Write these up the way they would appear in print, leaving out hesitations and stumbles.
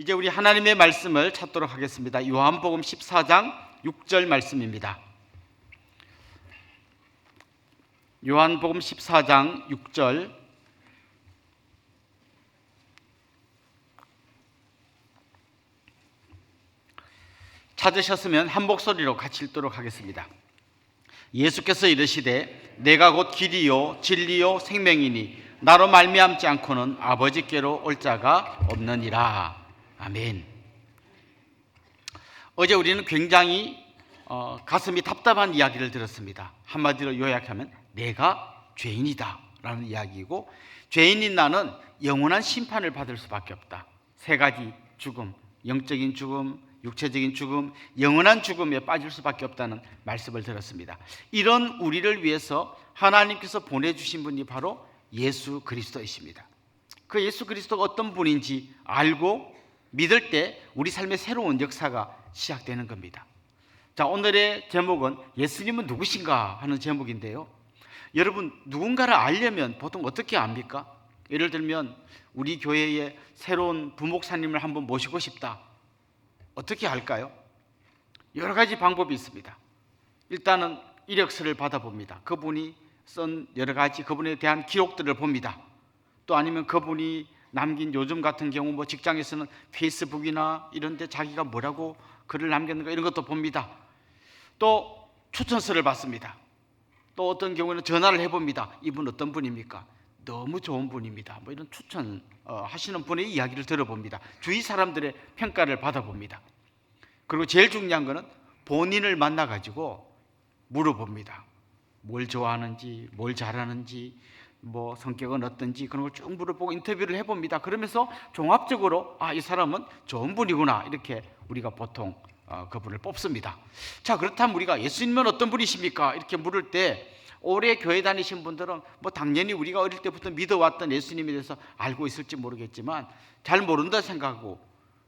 이제 우리 하나님의 말씀을 찾도록 하겠습니다. 요한복음 14장 6절 말씀입니다. 요한복음 14장 6절. 찾으셨으면 한 목소리로 같이 읽도록 하겠습니다. 예수께서 이르시되 내가 곧 길이요 진리요 생명이니 나로 말미암지 않고는 아버지께로 올 자가 없느니라. 아멘. 어제 우리는 굉장히 가슴이 답답한 이야기를 들었습니다. 한마디로 요약하면 내가 죄인이다 라는 이야기이고, 죄인인 나는 영원한 심판을 받을 수밖에 없다. 세 가지 죽음, 영적인 죽음, 육체적인 죽음, 영원한 죽음에 빠질 수밖에 없다는 말씀을 들었습니다. 이런 우리를 위해서 하나님께서 보내주신 분이 바로 예수 그리스도이십니다. 그 예수 그리스도가 어떤 분인지 알고 믿을 때 우리 삶의 새로운 역사가 시작되는 겁니다. 자, 오늘의 제목은 예수님은 누구신가 하는 제목인데요. 여러분, 누군가를 알려면 보통 어떻게 압니까? 예를 들면 우리 교회에 새로운 부목사님을 한번 모시고 싶다. 어떻게 할까요? 여러 가지 방법이 있습니다. 일단은 이력서를 받아봅니다. 그분이 쓴 여러 가지 그분에 대한 기록들을 봅니다. 또 아니면 그분이 남긴, 요즘 같은 경우 직장에서는 페이스북이나 이런 데 자기가 뭐라고 글을 남겼는가 이런 것도 봅니다. 또 추천서를 받습니다. 또 어떤 경우는 전화를 해봅니다. 이분 어떤 분입니까? 너무 좋은 분입니다. 이런 추천 하시는 분의 이야기를 들어봅니다. 주위 사람들의 평가를 받아봅니다. 그리고 제일 중요한 거는 본인을 만나가지고 물어봅니다. 뭘 좋아하는지, 뭘 잘하는지, 성격은 어떤지 그런 걸 쭉 물어보고 인터뷰를 해봅니다. 그러면서 종합적으로 이 사람은 좋은 분이구나 이렇게 우리가 보통 그분을 뽑습니다. 자, 그렇다면 우리가 예수님은 어떤 분이십니까? 이렇게 물을 때 오래 교회 다니신 분들은 당연히 우리가 어릴 때부터 믿어왔던 예수님에 대해서 알고 있을지 모르겠지만 잘 모른다 생각하고,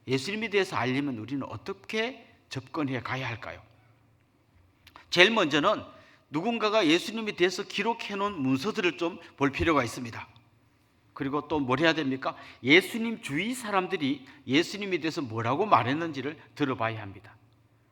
예수님에 대해서 알려면 우리는 어떻게 접근해 가야 할까요? 제일 먼저는 누군가가 예수님에 대해서 기록해 놓은 문서들을 좀 볼 필요가 있습니다. 그리고 또 뭘 해야 됩니까? 예수님 주위 사람들이 예수님에 대해서 뭐라고 말했는지를 들어봐야 합니다.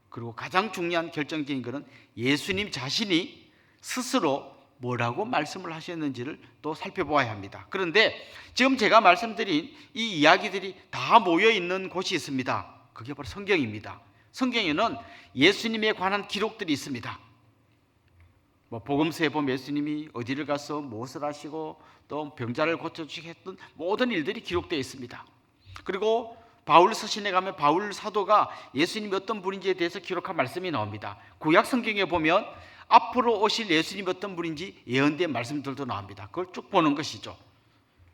그리고 가장 중요한 결정적인 것은 예수님 자신이 스스로 뭐라고 말씀을 하셨는지를 또 살펴보아야 합니다. 그런데 지금 제가 말씀드린 이 이야기들이 다 모여있는 곳이 있습니다. 그게 바로 성경입니다. 성경에는 예수님에 관한 기록들이 있습니다. 복음서에 보면 예수님이 어디를 가서 무엇을 하시고 또 병자를 고쳐주시고 했던 모든 일들이 기록되어 있습니다. 그리고 바울 서신에 가면 바울 사도가 예수님이 어떤 분인지에 대해서 기록한 말씀이 나옵니다. 구약 성경에 보면 앞으로 오실 예수님이 어떤 분인지 예언된 말씀들도 나옵니다. 그걸 쭉 보는 것이죠.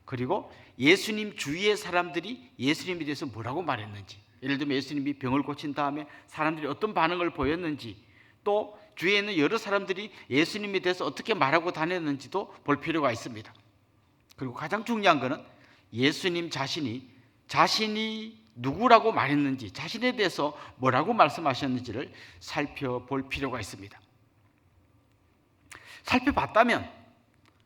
그리고 예수님 주위의 사람들이 예수님에 대해서 뭐라고 말했는지, 예를 들면 예수님이 병을 고친 다음에 사람들이 어떤 반응을 보였는지, 또 주위에 있는 여러 사람들이 예수님에 대해서 어떻게 말하고 다녔는지도 볼 필요가 있습니다. 그리고 가장 중요한 것은 예수님 자신이 누구라고 말했는지, 자신에 대해서 뭐라고 말씀하셨는지를 살펴볼 필요가 있습니다. 살펴봤다면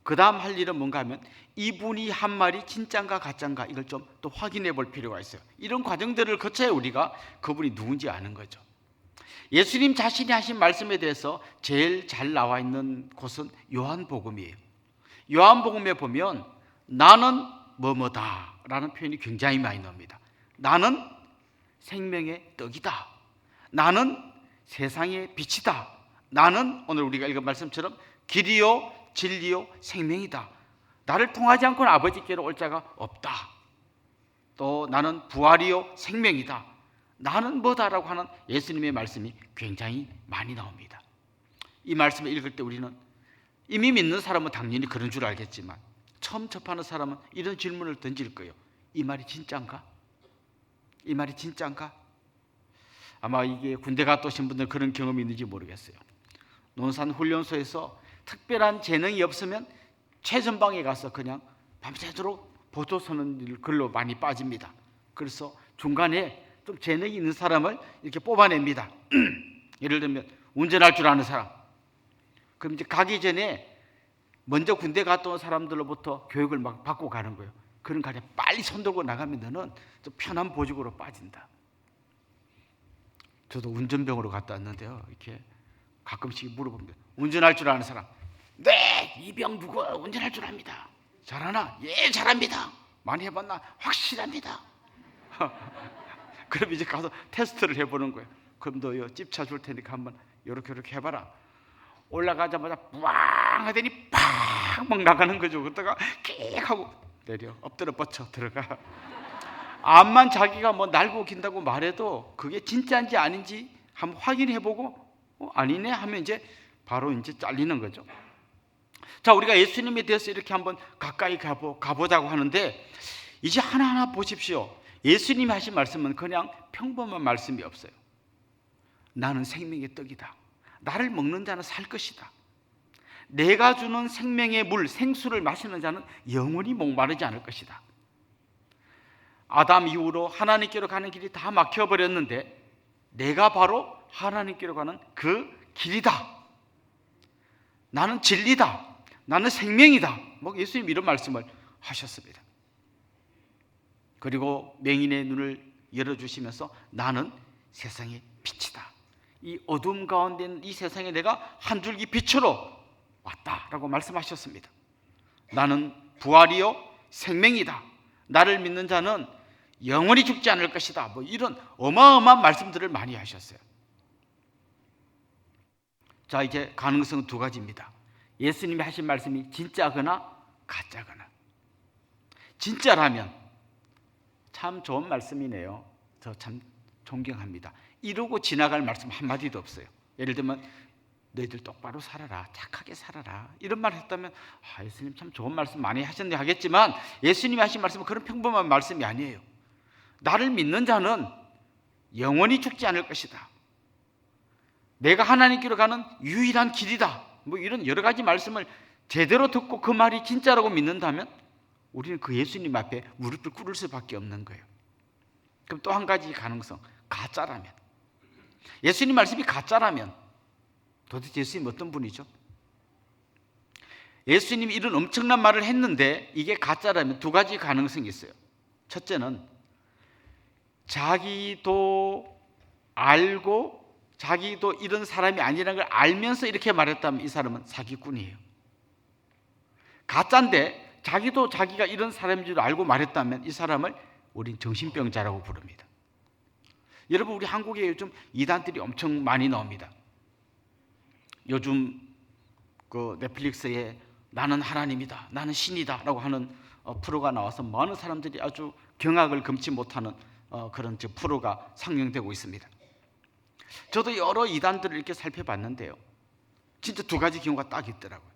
그 다음 할 일은 뭔가 하면 이분이 한 말이 진짠가 가짠가 이걸 좀 또 확인해 볼 필요가 있어요. 이런 과정들을 거쳐야 우리가 그분이 누군지 아는 거죠. 예수님 자신이 하신 말씀에 대해서 제일 잘 나와 있는 곳은 요한복음이에요. 요한복음에 보면 나는 뭐뭐다 라는 표현이 굉장히 많이 나옵니다. 나는 생명의 떡이다. 나는 세상의 빛이다. 나는 오늘 우리가 읽은 말씀처럼 길이요 진리요 생명이다. 나를 통하지 않고는 아버지께로 올 자가 없다. 또 나는 부활이요 생명이다. 나는 뭐다라고 하는 예수님의 말씀이 굉장히 많이 나옵니다. 이 말씀을 읽을 때 우리는 이미 믿는 사람은 당연히 그런 줄 알겠지만 처음 접하는 사람은 이런 질문을 던질 거예요. 이 말이 진짜인가? 이 말이 진짜인가? 아마 이게 군대 갔다 오신 분들 그런 경험이 있는지 모르겠어요. 논산 훈련소에서 특별한 재능이 없으면 최전방에 가서 그냥 밤새도록 보도 서는 글로 많이 빠집니다. 그래서 중간에 좀 재능이 있는 사람을 이렇게 뽑아냅니다. 예를 들면 운전할 줄 아는 사람. 그럼 이제 가기 전에 먼저 군대 갔다 온 사람들로부터 교육을 막 받고 가는 거예요. 그런 가정에 빨리 손들고 나가면 너는 좀 편한 보직으로 빠진다. 저도 운전병으로 갔다 왔는데요, 이렇게 가끔씩 물어봅니다. 운전할 줄 아는 사람? 네, 이 병 누구 운전할 줄 압니다. 잘하나? 예, 잘합니다. 많이 해봤나? 확실합니다. 그럼 이제 가서 테스트를 해보는 거예요. 그럼 너 찝차 줄 테니까 한번 이렇게 해봐라. 올라가자마자 뿌앙 하더니 팍 막 나가는 거죠. 그러다가 끽 하고 내려 엎드려 뻗쳐 들어가. 암만 자기가 뭐 날고 긴다고 말해도 그게 진짜인지 아닌지 한번 확인해보고 아니네 하면 이제 바로 이제 잘리는 거죠. 자, 우리가 예수님에 대해서 이렇게 한번 가까이 가보자고 하는데 이제 하나하나 보십시오. 예수님이 하신 말씀은 그냥 평범한 말씀이 없어요. 나는 생명의 떡이다. 나를 먹는 자는 살 것이다. 내가 주는 생명의 물, 생수를 마시는 자는 영원히 목마르지 않을 것이다. 아담 이후로 하나님께로 가는 길이 다 막혀버렸는데 내가 바로 하나님께로 가는 그 길이다. 나는 진리다. 나는 생명이다. 뭐 예수님 이런 말씀을 하셨습니다. 그리고 맹인의 눈을 열어주시면서 나는 세상의 빛이다. 이 어둠 가운데 있는 이 세상에 내가 한 줄기 빛으로 왔다라고 말씀하셨습니다. 나는 부활이요 생명이다. 나를 믿는 자는 영원히 죽지 않을 것이다. 뭐 이런 어마어마한 말씀들을 많이 하셨어요. 자, 이제 가능성은 두 가지입니다. 예수님이 하신 말씀이 진짜거나 가짜거나. 진짜라면 참 좋은 말씀이네요. 저 참 존경합니다. 이러고 지나갈 말씀 한마디도 없어요. 예를 들면 너희들 똑바로 살아라, 착하게 살아라, 이런 말 했다면 예수님 참 좋은 말씀 많이 하셨네 하겠지만 예수님이 하신 말씀은 그런 평범한 말씀이 아니에요. 나를 믿는 자는 영원히 죽지 않을 것이다. 내가 하나님께로 가는 유일한 길이다. 뭐 이런 여러 가지 말씀을 제대로 듣고 그 말이 진짜라고 믿는다면 우리는 그 예수님 앞에 무릎을 꿇을 수밖에 없는 거예요. 그럼 또 한 가지 가능성, 가짜라면, 예수님 말씀이 가짜라면 도대체 예수님 어떤 분이죠? 예수님이 이런 엄청난 말을 했는데 이게 가짜라면 두 가지 가능성이 있어요. 첫째는 자기도 알고 자기도 이런 사람이 아니라는 걸 알면서 이렇게 말했다면 이 사람은 사기꾼이에요. 가짜인데 자기도 자기가 이런 사람인 줄 알고 말했다면 이 사람을 우린 정신병자라고 부릅니다. 여러분, 우리 한국에 요즘 이단들이 엄청 많이 나옵니다. 요즘 그 넷플릭스에 나는 하나님이다, 나는 신이다 라고 하는 프로가 나와서 많은 사람들이 아주 경악을 금치 못하는 그런 프로가 상영되고 있습니다. 저도 여러 이단들을 이렇게 살펴봤는데요, 진짜 두 가지 경우가 딱 있더라고요.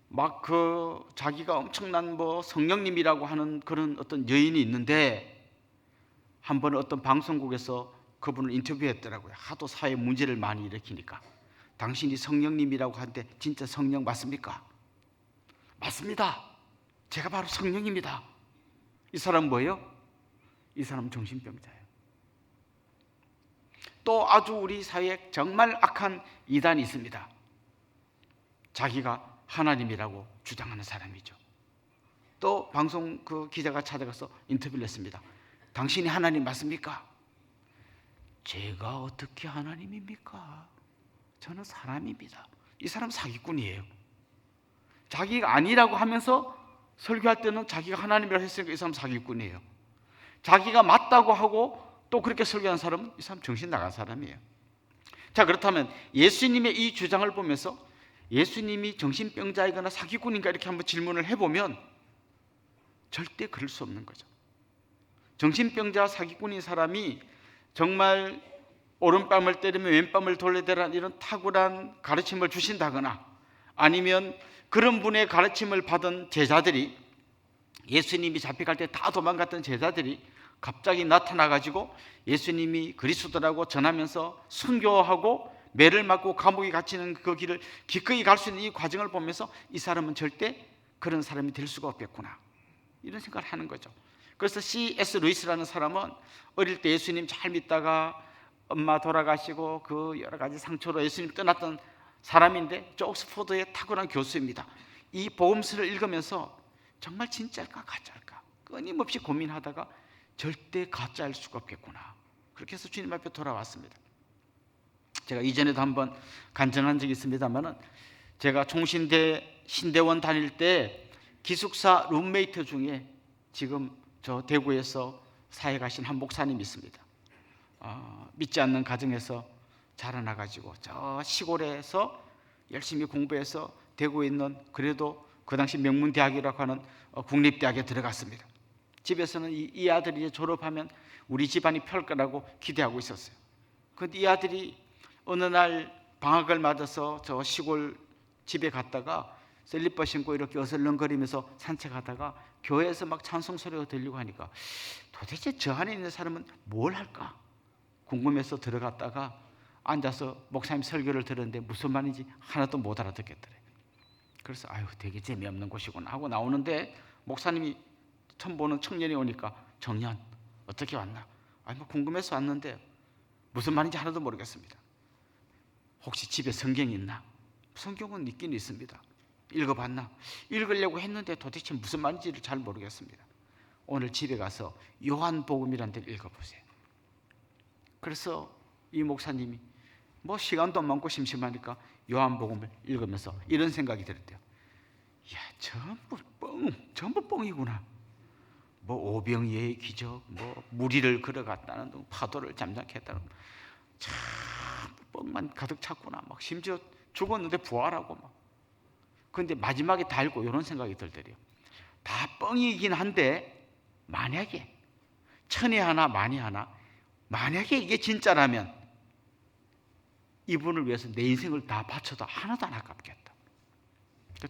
막 자기가 엄청난 성령님이라고 하는 그런 어떤 여인이 있는데 한 번 어떤 방송국에서 그분을 인터뷰했더라고요. 하도 사회 문제를 많이 일으키니까. 당신이 성령님이라고 하는데 진짜 성령 맞습니까? 맞습니다. 제가 바로 성령입니다. 이 사람 뭐예요? 이 사람 정신병자예요. 또 아주 우리 사회에 정말 악한 이단이 있습니다. 자기가 하나님이라고 주장하는 사람이죠. 또 방송 기자가 찾아가서 인터뷰를 했습니다. 당신이 하나님 맞습니까? 제가 어떻게 하나님입니까? 저는 사람입니다. 이 사람 사기꾼이에요. 자기가 아니라고 하면서 설교할 때는 자기가 하나님이라고 했으니까 이 사람 사기꾼이에요. 자기가 맞다고 하고 또 그렇게 설교하는 사람은 이 사람 정신 나간 사람이에요. 자, 그렇다면 예수님의 이 주장을 보면서 예수님이 정신병자이거나 사기꾼인가 이렇게 한번 질문을 해보면 절대 그럴 수 없는 거죠. 정신병자 사기꾼인 사람이 정말 오른뺨을 때리면 왼뺨을 돌려대라는 이런 탁월한 가르침을 주신다거나 아니면 그런 분의 가르침을 받은 제자들이, 예수님이 잡혀갈 때 다 도망갔던 제자들이 갑자기 나타나가지고 예수님이 그리스도라고 전하면서 순교하고 매를 맞고 감옥에 갇히는 그 길을 기꺼이 갈 수 있는 이 과정을 보면서 이 사람은 절대 그런 사람이 될 수가 없겠구나, 이런 생각을 하는 거죠. 그래서 C.S. 루이스라는 사람은 어릴 때 예수님 잘 믿다가 엄마 돌아가시고 그 여러 가지 상처로 예수님 떠났던 사람인데 저 옥스포드의 탁월한 교수입니다. 이 복음서를 읽으면서 정말 진짜일까 가짜일까 끊임없이 고민하다가 절대 가짜일 수가 없겠구나. 그렇게 해서 주님 앞에 돌아왔습니다. 제가 이전에도 한번 간증한 적이 있습니다만은, 제가 총신대 신대원 다닐 때 기숙사 룸메이트 중에 지금 저 대구에서 사회 가신 한 목사님이 있습니다. 믿지 않는 가정에서 자라나가지고 저 시골에서 열심히 공부해서 대구에 있는, 그래도 그 당시 명문대학이라고 하는 국립대학에 들어갔습니다. 집에서는 이 아들이 졸업하면 우리 집안이 펼 거라고 기대하고 있었어요. 그런데 이 아들이 어느 날 방학을 맞아서 저 시골 집에 갔다가 셀리퍼 신고 이렇게 어슬렁거리면서 산책하다가 교회에서 막 찬송 소리가 들리고 하니까 도대체 저 안에 있는 사람은 뭘 할까 궁금해서 들어갔다가 앉아서 목사님 설교를 들었는데 무슨 말인지 하나도 못 알아듣겠더래. 그래서 아유, 되게 재미없는 곳이구나 하고 나오는데, 목사님이 처음 보는 청년이 오니까 청년 어떻게 왔나? 아니 뭐 궁금해서 왔는데 무슨 말인지 하나도 모르겠습니다. 혹시 집에 성경이 있나? 성경은 있긴 있습니다. 읽어봤나? 읽으려고 했는데 도대체 무슨 말인지를 잘 모르겠습니다. 오늘 집에 가서 요한복음이라는 데를 읽어보세요. 그래서 이 목사님이 뭐 시간도 많고 심심하니까 요한복음을 읽으면서 이런 생각이 들었대요. 야, 전부 뻥이구나. 뭐 오병이의 기적, 뭐 무리를 걸어갔다는 등, 파도를 잠잠케 했다는, 참 뻥만 가득 찼구나. 막 심지어 죽었는데 부활하고 막. 그런데 마지막에 다 읽고 이런 생각이 들더래요. 다 뻥이긴 한데 만약에 천에 하나 만에 하나, 만약에 이게 진짜라면 이분을 위해서 내 인생을 다 바쳐도 하나도 안 아깝겠다.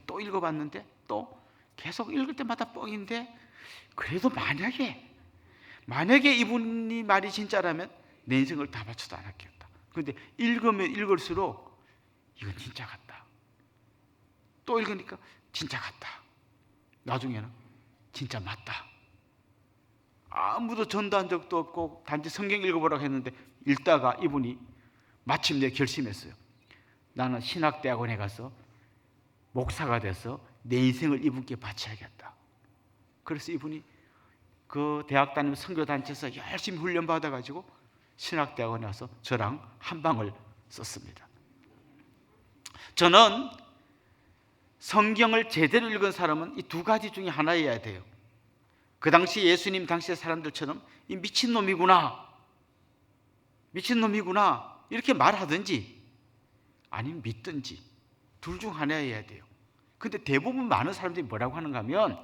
또 읽어봤는데 또 계속 읽을 때마다 뻥인데, 그래도 만약에 이분이 말이 진짜라면 내 인생을 다 바쳐도 안 아깝겠다. 그런데 읽으면 읽을수록 이건 진짜 같다. 또 읽으니까 진짜 같다. 나중에는 진짜 맞다. 아무도 전도한 적도 없고 단지 성경 읽어보라고 했는데 읽다가 이분이 마침내 결심했어요. 나는 신학대학원에 가서 목사가 돼서 내 인생을 이분께 바쳐야겠다. 그래서 이분이 그 대학 다니면 선교단체에서 열심히 훈련받아가지고 신학대학원에 와서 저랑 한방을 썼습니다. 저는 성경을 제대로 읽은 사람은 이 두 가지 중에 하나여야 돼요. 그 당시 예수님 당시의 사람들처럼 이 미친놈이구나 이렇게 말하든지 아니면 믿든지 둘 중 하나여야 돼요. 근데 대부분 많은 사람들이 뭐라고 하는가 하면,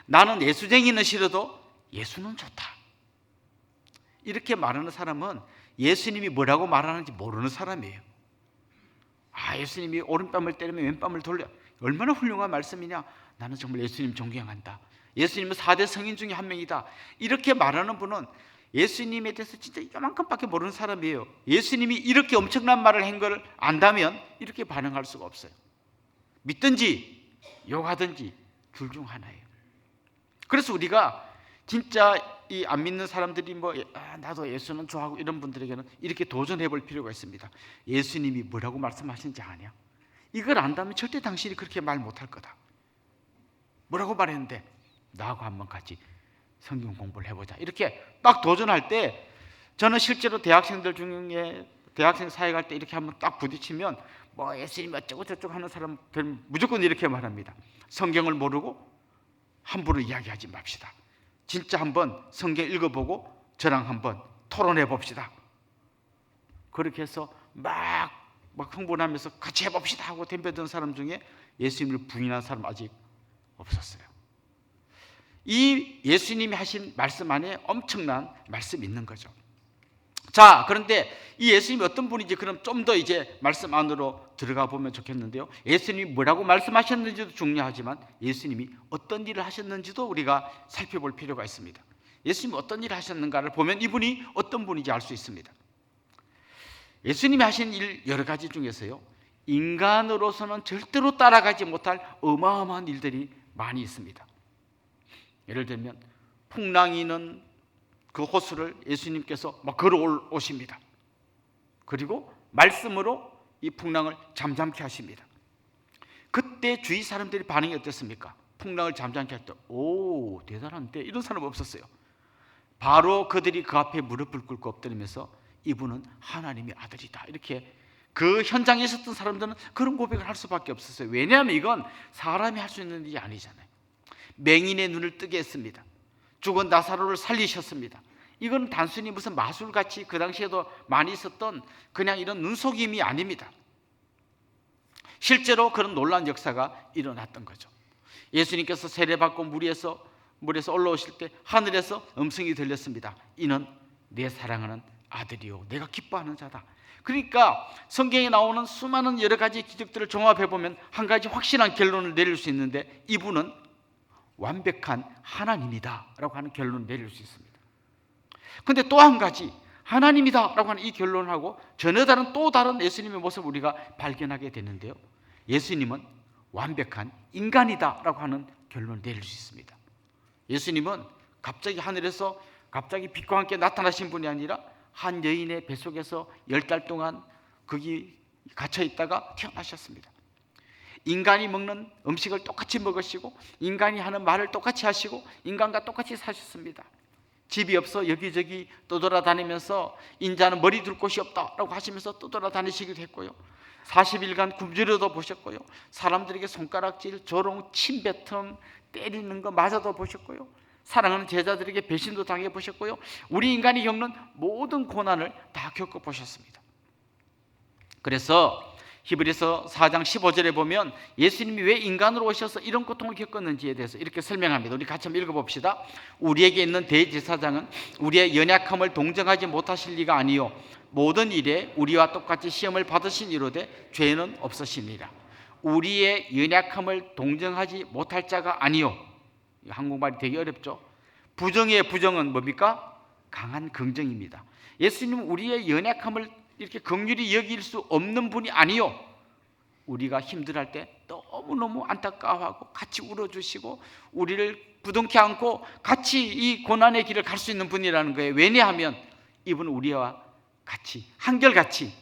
나는 예수쟁이는 싫어도 예수는 좋다. 이렇게 말하는 사람은 예수님이 뭐라고 말하는지 모르는 사람이에요. 예수님이 오른뺨을 때리면 왼뺨을 돌려. 얼마나 훌륭한 말씀이냐. 나는 정말 예수님 존경한다. 예수님은 4대 성인 중에 한 명이다. 이렇게 말하는 분은 예수님에 대해서 진짜 이만큼밖에 모르는 사람이에요. 예수님이 이렇게 엄청난 말을 한 걸 안다면 이렇게 반응할 수가 없어요. 믿든지 욕하든지 둘 중 하나예요. 그래서 우리가 진짜 이 안 믿는 사람들이 나도 예수는 좋아하고 이런 분들에게는 이렇게 도전해 볼 필요가 있습니다. 예수님이 뭐라고 말씀하신지 아냐? 이걸 안다면 절대 당신이 그렇게 말 못할 거다. 뭐라고 말했는데 나하고 한번 같이 성경 공부를 해보자. 이렇게 딱 도전할 때, 저는 실제로 대학생들 중에 대학생 사회 갈 때 이렇게 한번 딱 부딪히면 예수님 어쩌고 저쩌고 하는 사람들 무조건 이렇게 말합니다. 성경을 모르고 함부로 이야기하지 맙시다. 진짜 한번 성경 읽어보고 저랑 한번 토론해 봅시다. 그렇게 해서 막 흥분하면서 같이 해봅시다 하고 덤벼든 사람 중에 예수님을 부인한 사람 아직 없었어요. 이 예수님이 하신 말씀 안에 엄청난 말씀이 있는 거죠. 자, 그런데 이 예수님이 어떤 분인지 그럼 좀 더 이제 말씀 안으로 들어가 보면 좋겠는데요. 예수님이 뭐라고 말씀하셨는지도 중요하지만 예수님이 어떤 일을 하셨는지도 우리가 살펴볼 필요가 있습니다. 예수님이 어떤 일을 하셨는가를 보면 이분이 어떤 분인지 알 수 있습니다. 예수님이 하신 일 여러 가지 중에서요, 인간으로서는 절대로 따라가지 못할 어마어마한 일들이 많이 있습니다. 예를 들면 풍랑이는 그 호수를 예수님께서 막 걸어오십니다. 그리고 말씀으로 이 풍랑을 잠잠케 하십니다. 그때 주위 사람들의 반응이 어땠습니까? 풍랑을 잠잠케 할 때 오 대단한데 이런 사람 없었어요. 바로 그들이 그 앞에 무릎을 꿇고 엎드리면서 이분은 하나님의 아들이다 이렇게 그 현장에 있었던 사람들은 그런 고백을 할 수밖에 없었어요. 왜냐하면 이건 사람이 할 수 있는 일이 아니잖아요. 맹인의 눈을 뜨게 했습니다. 죽은 나사로를 살리셨습니다. 이건 단순히 무슨 마술같이 그 당시에도 많이 있었던 그냥 이런 눈속임이 아닙니다. 실제로 그런 놀라운 역사가 일어났던 거죠. 예수님께서 세례받고 물에서 올라오실 때 하늘에서 음성이 들렸습니다. 이는 내 사랑하는 아들이요 내가 기뻐하는 자다. 그러니까 성경에 나오는 수많은 여러 가지 기적들을 종합해 보면 한 가지 확실한 결론을 내릴 수 있는데 이분은 완벽한 하나님이다 라고 하는 결론을 내릴 수 있습니다. 그런데 또 한 가지 하나님이다 라고 하는 이 결론하고 전혀 다른 또 다른 예수님의 모습을 우리가 발견하게 되는데요, 예수님은 완벽한 인간이다 라고 하는 결론을 내릴 수 있습니다. 예수님은 갑자기 하늘에서 갑자기 빛과 함께 나타나신 분이 아니라 한 여인의 뱃속에서 10달 동안 거기 갇혀 있다가 태어나셨습니다. 인간이 먹는 음식을 똑같이 먹으시고 인간이 하는 말을 똑같이 하시고 인간과 똑같이 사셨습니다. 집이 없어 여기저기 떠돌아다니면서 인자는 머리 둘 곳이 없다라고 하시면서 떠돌아다니시기도 했고요, 40일간 굶주려도 보셨고요, 사람들에게 손가락질, 조롱, 침뱉음, 때리는 거 마저도 보셨고요, 사랑하는 제자들에게 배신도 당해 보셨고요, 우리 인간이 겪는 모든 고난을 다 겪어보셨습니다. 그래서 히브리서 4장 15절에 보면 예수님이 왜 인간으로 오셔서 이런 고통을 겪었는지에 대해서 이렇게 설명합니다. 우리 같이 한번 읽어봅시다. 우리에게 있는 대제사장은 우리의 연약함을 동정하지 못하실 리가 아니요 모든 일에 우리와 똑같이 시험을 받으신 이로되 죄는 없으시니라. 우리의 연약함을 동정하지 못할 자가 아니요, 한국말이 되게 어렵죠. 부정의 부정은 뭡니까? 강한 긍정입니다. 예수님은 우리의 연약함을 이렇게 긍휼히 여길 수 없는 분이 아니요, 우리가 힘들할 때 너무너무 안타까워하고 같이 울어주시고 우리를 부둥켜 안고 같이 이 고난의 길을 갈 수 있는 분이라는 거예요. 왜냐하면 이분은 우리와 같이 한결같이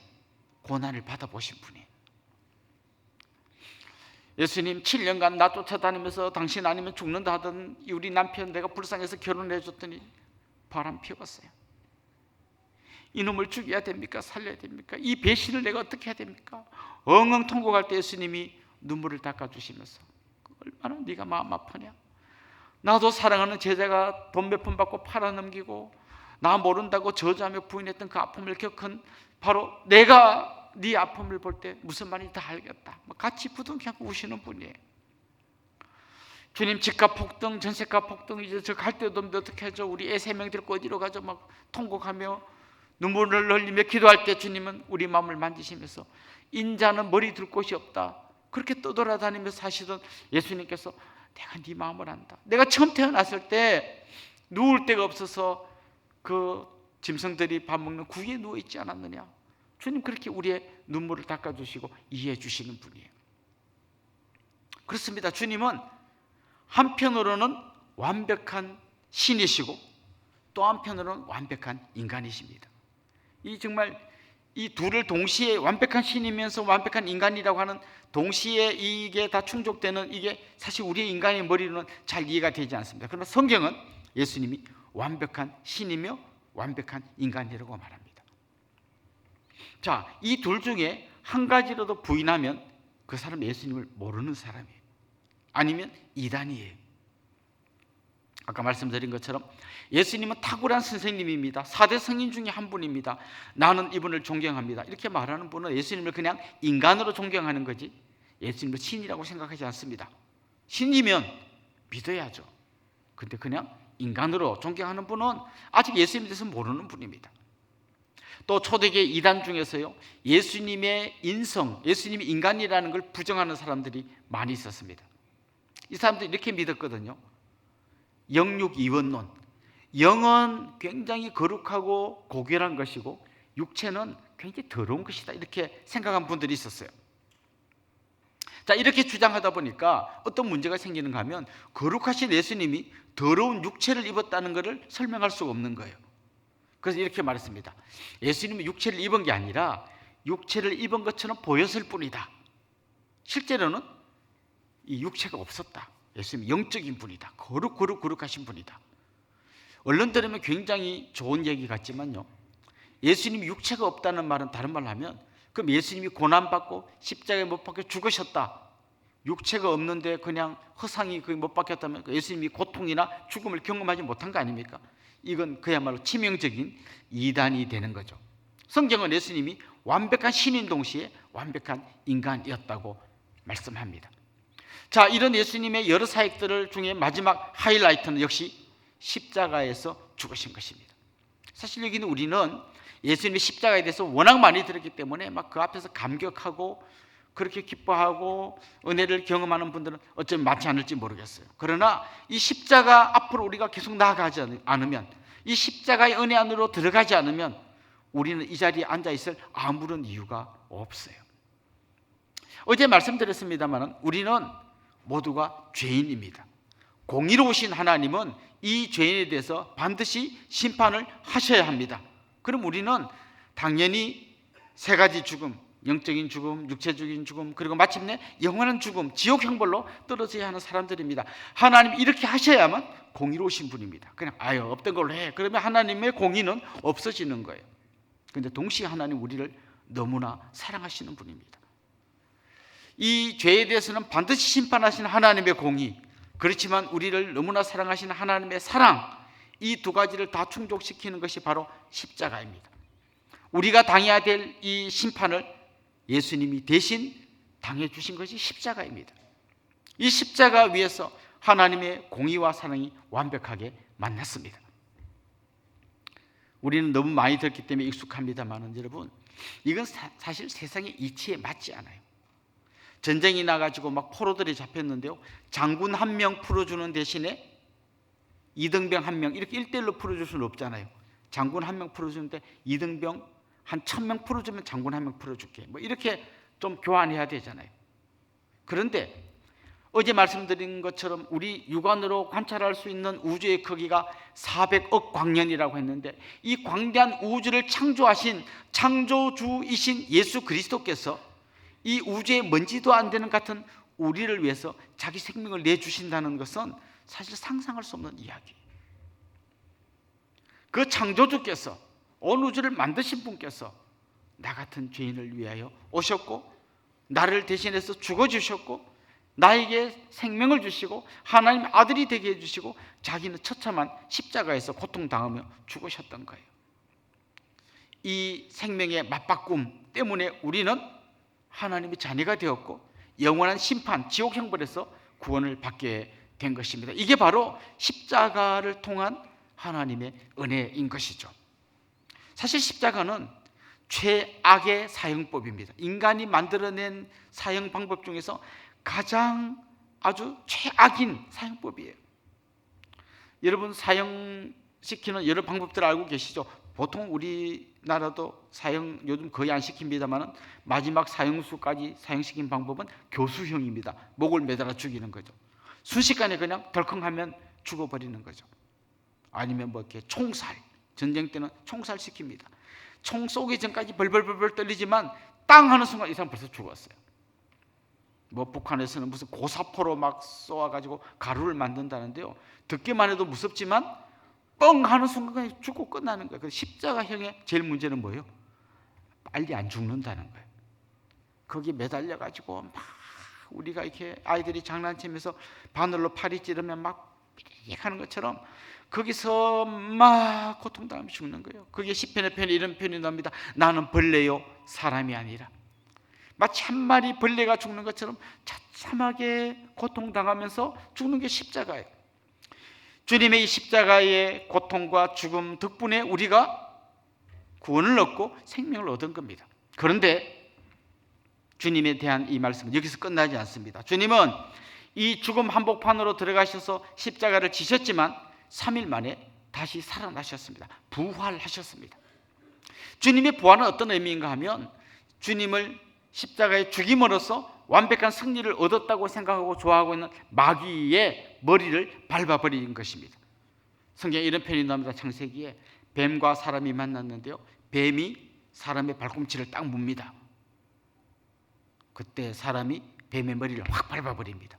고난을 받아보신 분이에요. 예수님 7년간 나 쫓아다니면서 당신 아니면 죽는다 하던 우리 남편 내가 불쌍해서 결혼해 줬더니 바람 피웠어요. 이놈을 죽여야 됩니까? 살려야 됩니까? 이 배신을 내가 어떻게 해야 됩니까? 엉엉 통곡할 때 예수님이 눈물을 닦아주시면서 얼마나 네가 마음 아프냐? 나도 사랑하는 제자가 돈 몇 푼 받고 팔아넘기고 나 모른다고 저주하며 부인했던 그 아픔을 겪은 바로 내가 네 아픔을 볼 때 무슨 말인지 다 알겠다, 같이 부둥켜안고 우시는 분이에요. 주님 집값 폭등, 전세값 폭등, 이제 저 갈 데도 없는데 어떻게 하죠? 우리 애 3명 데리고 어디로 가죠? 막 통곡하며 눈물을 흘리며 기도할 때 주님은 우리 마음을 만지시면서 인자는 머리 둘 곳이 없다 그렇게 떠돌아다니면서 사시던 예수님께서 내가 네 마음을 안다. 내가 처음 태어났을 때 누울 데가 없어서 그 짐승들이 밥 먹는 구기에 누워있지 않았느냐. 주님 그렇게 우리의 눈물을 닦아주시고 이해해 주시는 분이에요. 그렇습니다. 주님은 한편으로는 완벽한 신이시고 또 한편으로는 완벽한 인간이십니다. 이 정말 이 둘을 동시에 완벽한 신이면서 완벽한 인간이라고 하는 동시에 이게 다 충족되는 이게 사실 우리의 인간의 머리로는 잘 이해가 되지 않습니다. 그러나 성경은 예수님이 완벽한 신이며 완벽한 인간이라고 말합니다. 자, 이 둘 중에 한 가지라도 부인하면 그 사람은 예수님을 모르는 사람이에요. 아니면 이단이에요. 아까 말씀드린 것처럼 예수님은 탁월한 선생님입니다. 4대 성인 중에 한 분입니다. 나는 이분을 존경합니다. 이렇게 말하는 분은 예수님을 그냥 인간으로 존경하는 거지 예수님을 신이라고 생각하지 않습니다. 신이면 믿어야죠. 근데 그냥 인간으로 존경하는 분은 아직 예수님에 대해서 모르는 분입니다. 또 초대계 이단 중에서요, 예수님의 인성, 예수님이 인간이라는 걸 부정하는 사람들이 많이 있었습니다. 이 사람들이 이렇게 믿었거든요. 영육이원론, 영은 굉장히 거룩하고 고결한 것이고 육체는 굉장히 더러운 것이다 이렇게 생각한 분들이 있었어요. 자, 이렇게 주장하다 보니까 어떤 문제가 생기는가 하면 거룩하신 예수님이 더러운 육체를 입었다는 것을 설명할 수가 없는 거예요. 그래서 이렇게 말했습니다. 예수님은 육체를 입은 게 아니라 육체를 입은 것처럼 보였을 뿐이다. 실제로는 이 육체가 없었다. 예수님이 영적인 분이다. 거룩하신 분이다. 얼른 들으면 굉장히 좋은 얘기 같지만요, 예수님이 육체가 없다는 말은 다른 말로 하면, 그럼 예수님이 고난받고 십자가에 못 박혀 죽으셨다, 육체가 없는데 그냥 허상이 못 박혔다면 예수님이 고통이나 죽음을 경험하지 못한 거 아닙니까? 이건 그야말로 치명적인 이단이 되는 거죠. 성경은 예수님이 완벽한 신인 동시에 완벽한 인간이었다고 말씀합니다. 자, 이런 예수님의 여러 사역들 중에 마지막 하이라이트는 역시 십자가에서 죽으신 것입니다. 사실 여기는 우리는 예수님의 십자가에 대해서 워낙 많이 들었기 때문에 막 그 앞에서 감격하고 그렇게 기뻐하고 은혜를 경험하는 분들은 어쩌면 많지 않을지 모르겠어요. 그러나 이 십자가 앞으로 우리가 계속 나아가지 않으면, 이 십자가의 은혜 안으로 들어가지 않으면 우리는 이 자리에 앉아 있을 아무런 이유가 없어요. 어제 말씀드렸습니다만 우리는 모두가 죄인입니다. 공의로우신 하나님은 이 죄인에 대해서 반드시 심판을 하셔야 합니다. 그럼 우리는 당연히 세 가지 죽음, 영적인 죽음, 육체적인 죽음, 그리고 마침내 영원한 죽음, 지옥 형벌로 떨어져야 하는 사람들입니다. 하나님이 이렇게 하셔야만 공의로우신 분입니다. 그냥 없던 걸로 해. 그러면 하나님의 공의는 없어지는 거예요. 그런데 동시에 하나님 우리를 너무나 사랑하시는 분입니다. 이 죄에 대해서는 반드시 심판하시는 하나님의 공의, 그렇지만 우리를 너무나 사랑하시는 하나님의 사랑, 이 두 가지를 다 충족시키는 것이 바로 십자가입니다. 우리가 당해야 될 이 심판을 예수님이 대신 당해 주신 것이 십자가입니다. 이 십자가 위에서 하나님의 공의와 사랑이 완벽하게 만났습니다. 우리는 너무 많이 들었기 때문에 익숙합니다만 여러분, 이건 사실 세상의 이치에 맞지 않아요. 전쟁이 나가지고 막 포로들이 잡혔는데요, 장군 한 명 풀어주는 대신에 이등병 한 명, 이렇게 1대1로 풀어줄 수는 없잖아요. 장군 한 명 풀어주는데 이등병 한 1000명 풀어주면 장군 한 명 풀어줄게, 뭐 이렇게 좀 교환해야 되잖아요. 그런데 어제 말씀드린 것처럼 우리 육안으로 관찰할 수 있는 우주의 크기가 400억 광년이라고 했는데, 이 광대한 우주를 창조하신 창조주이신 예수 그리스도께서 이 우주의 먼지도 안 되는 같은 우리를 위해서 자기 생명을 내주신다는 것은 사실 상상할 수 없는 이야기예요. 그 창조주께서, 온 우주를 만드신 분께서 나 같은 죄인을 위하여 오셨고, 나를 대신해서 죽어주셨고, 나에게 생명을 주시고 하나님 아들이 되게 해주시고, 자기는 처참한 십자가에서 고통당하며 죽으셨던 거예요. 이 생명의 맞바꿈 때문에 우리는 하나님의 자녀가 되었고 영원한 심판, 지옥 형벌에서 구원을 받게 된 것입니다. 이게 바로 십자가를 통한 하나님의 은혜인 것이죠. 사실 십자가는 최악의 사형법입니다. 인간이 만들어낸 사형 방법 중에서 가장 아주 최악인 사형법이에요. 여러분, 사형시키는 여러 방법들을 알고 계시죠? 보통 우리나라도 사형 요즘 거의 안 시킵니다만 마지막 사형수까지 사형시킨 방법은 교수형입니다. 목을 매달아 죽이는 거죠. 순식간에 그냥 덜컹하면 죽어버리는 거죠. 아니면 뭐 이렇게 총살, 전쟁 때는 총살 시킵니다. 총 쏘기 전까지 벌벌벌 떨리지만 땅 하는 순간 이 사람 벌써 죽었어요. 뭐 북한에서는 무슨 고사포로 막 쏘아가지고 가루를 만든다는데요, 듣기만 해도 무섭지만 뻥 하는 순간 죽고 끝나는 거예요. 십자가형의 제일 문제는 뭐예요? 빨리 안 죽는다는 거예요. 거기에 매달려가지고 막 우리가 이렇게 아이들이 장난치면서 바늘로 팔이 찌르면 막 삐릭 하는 것처럼 거기서 막 고통당하며 죽는 거예요. 그게 시편의 편에 이런 표현이 나옵니다. 나는 벌레요 사람이 아니라. 마치 한 마리 벌레가 죽는 것처럼 처참하게 고통당하면서 죽는 게 십자가예요. 주님의 이 십자가의 고통과 죽음 덕분에 우리가 구원을 얻고 생명을 얻은 겁니다. 그런데 주님에 대한 이 말씀은 여기서 끝나지 않습니다. 주님은 이 죽음 한복판으로 들어가셔서 십자가를 지셨지만 3일 만에 다시 살아나셨습니다. 부활하셨습니다. 주님의 부활은 어떤 의미인가 하면, 주님을 십자가에 죽임으로써 완벽한 승리를 얻었다고 생각하고 좋아하고 있는 마귀의 머리를 밟아버리는 것입니다. 성경에 이런 표현이 나옵니다. 창세기에 뱀과 사람이 만났는데요, 뱀이 사람의 발꿈치를 딱 뭅니다. 그때 사람이 뱀의 머리를 확 밟아버립니다.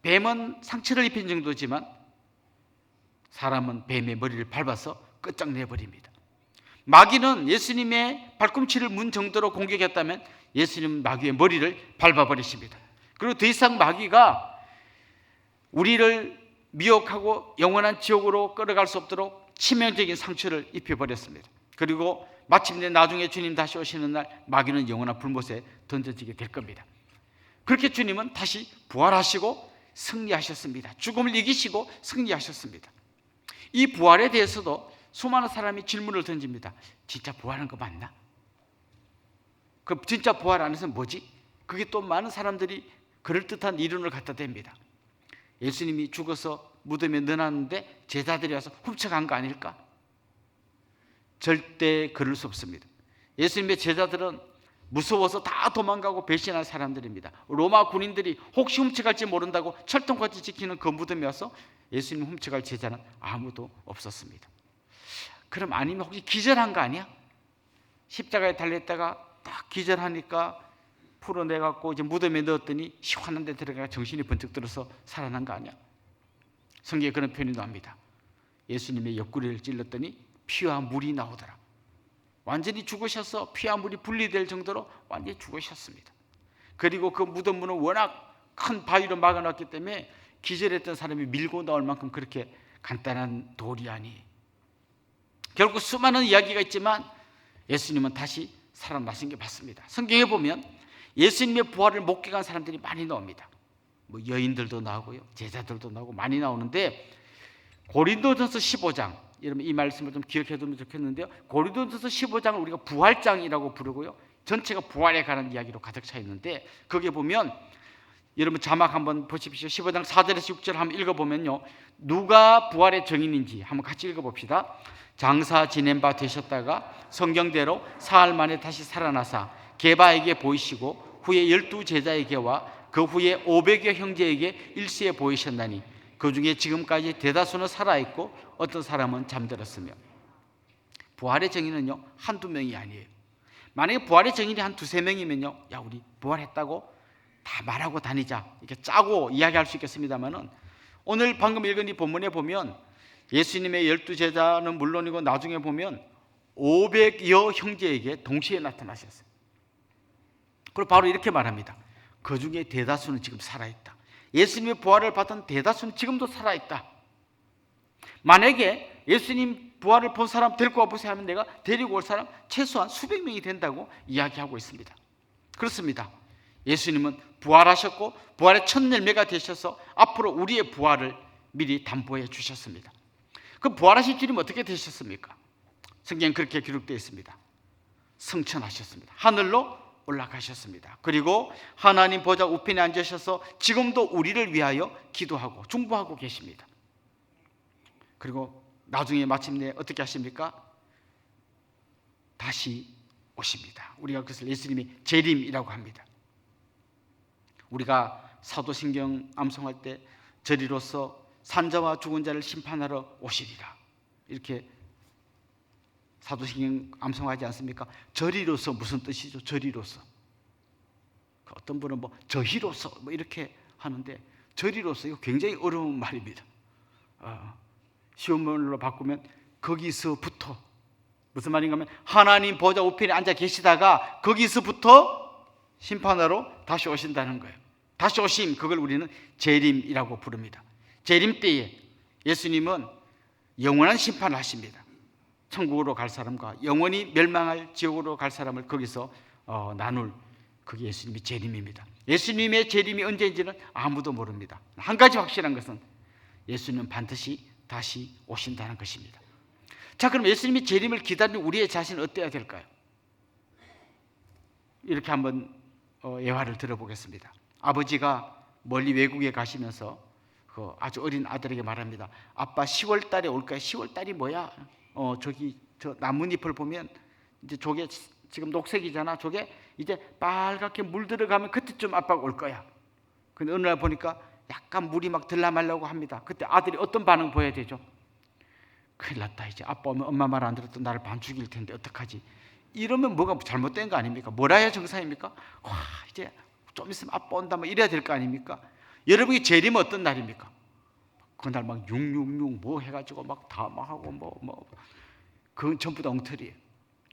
뱀은 상처를 입힌 정도지만 사람은 뱀의 머리를 밟아서 끝장내버립니다. 마귀는 예수님의 발꿈치를 문 정도로 공격했다면 예수님은 마귀의 머리를 밟아버리십니다. 그리고 더 이상 마귀가 우리를 미혹하고 영원한 지옥으로 끌어갈 수 없도록 치명적인 상처를 입혀버렸습니다. 그리고 마침내 나중에 주님 다시 오시는 날 마귀는 영원한 불못에 던져지게 될 겁니다. 그렇게 주님은 다시 부활하시고 승리하셨습니다. 죽음을 이기시고 승리하셨습니다. 이 부활에 대해서도 수많은 사람이 질문을 던집니다. 진짜 부활한 거 맞나? 그 진짜 부활 안에서 뭐지? 그게 또 많은 사람들이 그럴듯한 이론을 갖다 댑니다. 예수님이 죽어서 무덤에 넣어놨는데 제자들이 와서 훔쳐간 거 아닐까? 절대 그럴 수 없습니다. 예수님의 제자들은 무서워서 다 도망가고 배신한 사람들입니다. 로마 군인들이 혹시 훔쳐갈지 모른다고 철통같이 지키는 그 무덤에 와서 예수님 훔쳐갈 제자는 아무도 없었습니다. 그럼 아니면 혹시 기절한 거 아니야? 십자가에 달렸다가 딱 기절하니까 풀어내갖고 이제 무덤에 넣었더니 시원한 데 들어가 정신이 번쩍 들어서 살아난 거 아니야? 성경에 그런 표현이 나옵니다. 예수님의 옆구리를 찔렀더니 피와 물이 나오더라. 완전히 죽으셔서 피와 물이 분리될 정도로 완전히 죽으셨습니다. 그리고 그 무덤 문은 워낙 큰 바위로 막아놨기 때문에 기절했던 사람이 밀고 나올 만큼 그렇게 간단한 돌이 아니. 결국 수많은 이야기가 있지만 예수님은 다시 살아나신 게 맞습니다. 성경에 보면 예수님의 부활을 목격한 사람들이 많이 나옵니다. 뭐 여인들도 나오고요, 제자들도 나오고 많이 나오는데 고린도전서 15장, 여러분 이 말씀을 좀 기억해두면 좋겠는데요. 고린도전서 15장을 우리가 부활장이라고 부르고요, 전체가 부활에 관한 이야기로 가득 차 있는데 거기에 보면 여러분 자막 한번 보십시오. 15장 4절에서 6절 한번 읽어보면요, 누가 부활의 증인인지 한번 같이 읽어봅시다. 장사 지낸 바 되셨다가 성경대로 사흘 만에 다시 살아나사 게바에게 보이시고 후에 12제자에게와 그 후에 500여 형제에게 일시에 보이셨나니 그 중에 지금까지 대다수는 살아있고 어떤 사람은 잠들었으며. 부활의 증인은요 한두 명이 아니에요. 만약에 부활의 증인이 한 두세 명이면요, 야 우리 부활했다고 다 말하고 다니자 이렇게 짜고 이야기할 수 있겠습니다만은 오늘 방금 읽은 이 본문에 보면 예수님의 12제자는 물론이고 나중에 보면 500여 형제에게 동시에 나타나셨어요. 그리고 바로 이렇게 말합니다. 그 중에 대다수는 지금 살아있다. 예수님의 부활을 받은 대다수는 지금도 살아있다. 만약에 예수님 부활을 본 사람 데리고 와보세요 하면 내가 데리고 올 사람 최소한 수백 명이 된다고 이야기하고 있습니다. 그렇습니다. 예수님은 부활하셨고 부활의 첫 열매가 되셔서 앞으로 우리의 부활을 미리 담보해 주셨습니다. 그 부활하신 주님 어떻게 되셨습니까? 성경에 그렇게 기록되어 있습니다. 승천하셨습니다. 하늘로 올라가셨습니다. 그리고 하나님 보좌 우편에 앉으셔서 지금도 우리를 위하여 기도하고 중보하고 계십니다. 그리고 나중에 마침내 어떻게 하십니까? 다시 오십니다. 우리가 그것을 예수님의 재림이라고 합니다. 우리가 사도신경 암송할 때 저리로서 산자와 죽은 자를 심판하러 오시리라 이렇게 사도신경 암송하지 않습니까? 저리로서 무슨 뜻이죠? 저리로서. 어떤 분은 뭐 저희로서 뭐 이렇게 하는데 저리로서 이거 굉장히 어려운 말입니다. 쉬운 말로 바꾸면 거기서부터, 무슨 말인가 하면 하나님 보좌 우편에 앉아 계시다가 거기서부터 심판하러 다시 오신다는 거예요. 다시 오심, 그걸 우리는 재림이라고 부릅니다. 재림 때에 예수님은 영원한 심판을 하십니다. 천국으로 갈 사람과 영원히 멸망할 지옥으로 갈 사람을 거기서 나눌, 그게 예수님의 재림입니다. 예수님의 재림이 언제인지는 아무도 모릅니다. 한 가지 확실한 것은 예수님은 반드시 다시 오신다는 것입니다. 자, 그럼 예수님이 재림을 기다리는 우리의 자신은 어때야 될까요? 이렇게 한번 예화를 들어보겠습니다. 아버지가 멀리 외국에 가시면서 그 아주 어린 아들에게 말합니다. 아빠 10월 달에 올 거야. 10월 달이 뭐야? 저기 저 나뭇잎을 보면 이제 저게 지금 녹색이잖아. 저게 이제 빨갛게 물들어가면 그때쯤 아빠가 올 거야. 근데 어느 날 보니까 약간 물이 막 들락말라고 합니다. 그때 아들이 어떤 반응 보여야 되죠? 큰일 났다. 이제 아빠 오면 엄마 말 안 들었던 나를 반 죽일 텐데 어떡하지? 이러면 뭐가 잘못된 거 아닙니까? 뭐라 해야 정상입니까? 와, 이제 좀 있으면 아빠 온다 뭐 이래야 될 거 아닙니까? 여러분이 재림은 어떤 날입니까? 그날 막 666 뭐 해가지고 막 다 막 하고 그건 전부 다 엉터리예요.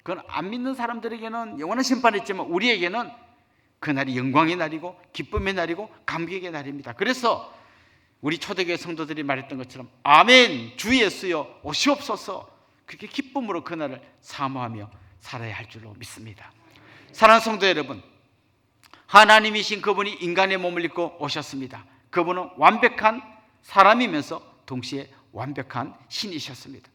그건 안 믿는 사람들에게는 영원한 심판이 있지만 우리에게는 그날이 영광의 날이고 기쁨의 날이고 감격의 날입니다. 그래서 우리 초대교회 성도들이 말했던 것처럼 아멘 주 예수여 오시옵소서, 그렇게 기쁨으로 그날을 사모하며 살아야 할 줄로 믿습니다. 사랑하는 성도 여러분, 하나님이신 그분이 인간의 몸을 입고 오셨습니다. 그분은 완벽한 사람이면서 동시에 완벽한 신이셨습니다.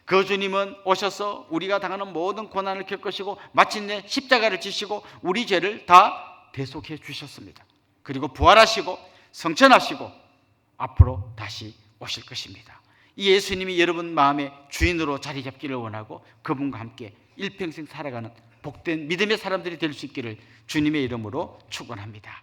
그 주님은 오셔서 우리가 당하는 모든 고난을 겪으시고 마침내 십자가를 지시고 우리 죄를 다 대속해 주셨습니다. 그리고 부활하시고 성천하시고 앞으로 다시 오실 것입니다. 이 예수님이 여러분 마음의 주인으로 자리 잡기를 원하고 그분과 함께 일평생 살아가는 복된 믿음의 사람들이 될 수 있기를 주님의 이름으로 축원합니다.